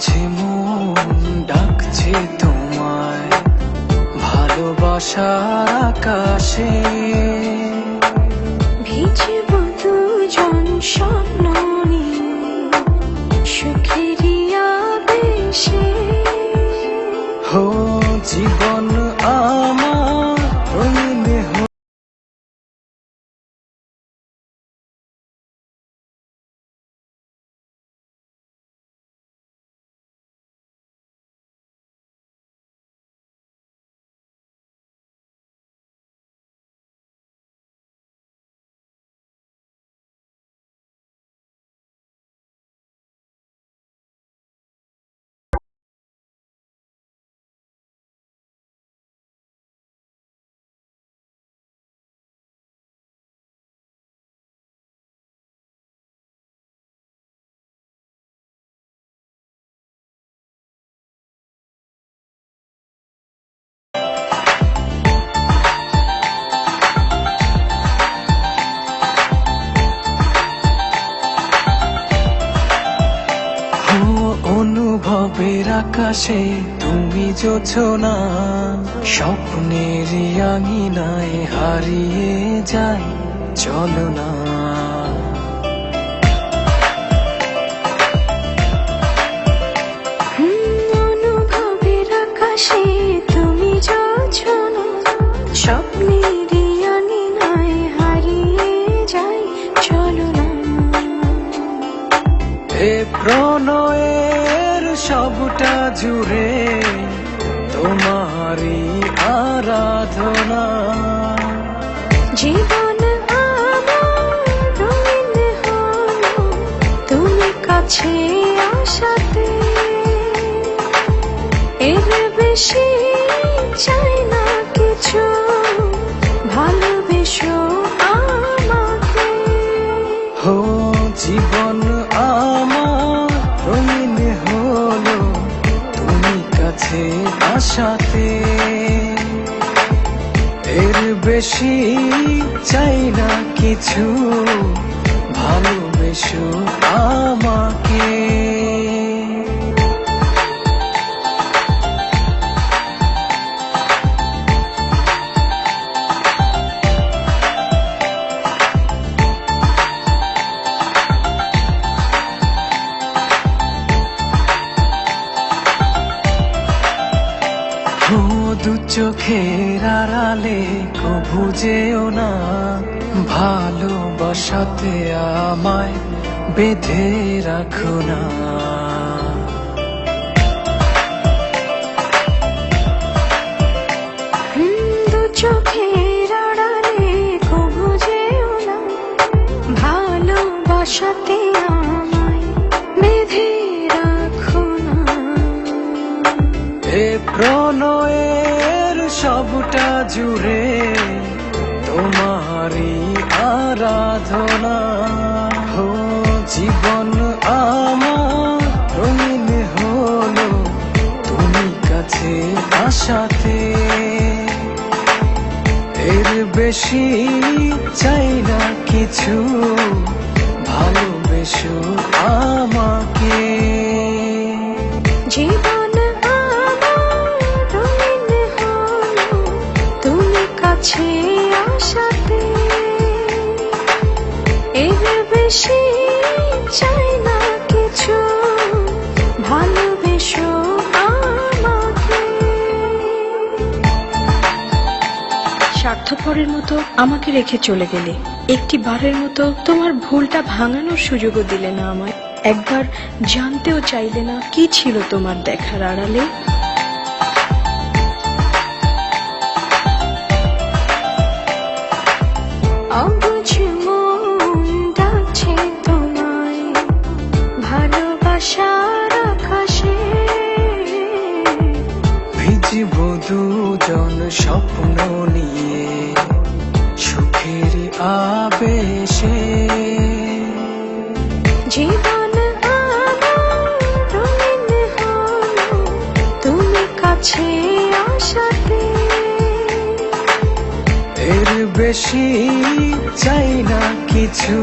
বুঝি মন ডাকছে তোমায় ভালোবাসার আকাশে। ভিজব দুজন স্বপ্ন নিয়ে সুখেরই আবেশে। হো জীবন আমার রঙিন অনুভবের আকাশে তুমি জোছনা, স্বপ্নের আঙিনায় হারিয়ে যায় চলো না। অনুভবের আকাশে তুমি জোছনা, স্বপ্নের আঙিনায় হারিয়ে যায় চলো না। এ প্রণয়ের সবটা জুড়ে তোমারই আরাধনা। জীবন আমার রঙিন হলো তুমি কাছে আসাতে। এর বেশি চাই না কিছু, ভালোবেসো আমাকে। হো জীবন আমার রঙিন হলো তুমি কাছে আসাতে। এর বেশি চাই না কিছু, ভালোবেসো আমাকে। দু চোখের আড়ালে কভু যেও না, ভালোবাসাতে আমায় বেঁধে রাখো না। দু চোখের আড়ালে কভু যেও না, ভালোবাসাতে আমায় বেঁধে রাখো না। এ প্রণয়ের সবটা জুড়ে তোমারই আরাধনা। হো জীবন আমার রঙিন হলো তুমি কাছে আসাতে। এর বেশি চাই না কিছু, ভালোবেসো আমাকে। জীবন আমার রঙিন হলো তুমি কাছে আসাতে। এর বেশি চাই না কিছু, ভালোবেসো আমাকে। স্বার্থপরের মতো আমাকে রেখে চলে গেলে, একটি বারের মতো তোমার ভুলটা ভাঙানোর সুযোগও দিলে না আমায়। একবার জানতেও চাইলে না কি ছিল তোমার দেখার আড়ালে। অবুঝ মন ডাকছে তোমায় ভালোবাসার আকাশে। ভিজব দুজন স্বপ্ন নিয়ে সুখের আবেশে। জীবন আমার রঙিন হলো তুমি কাছে আসাতে। এর বেশি চাই না কিছু,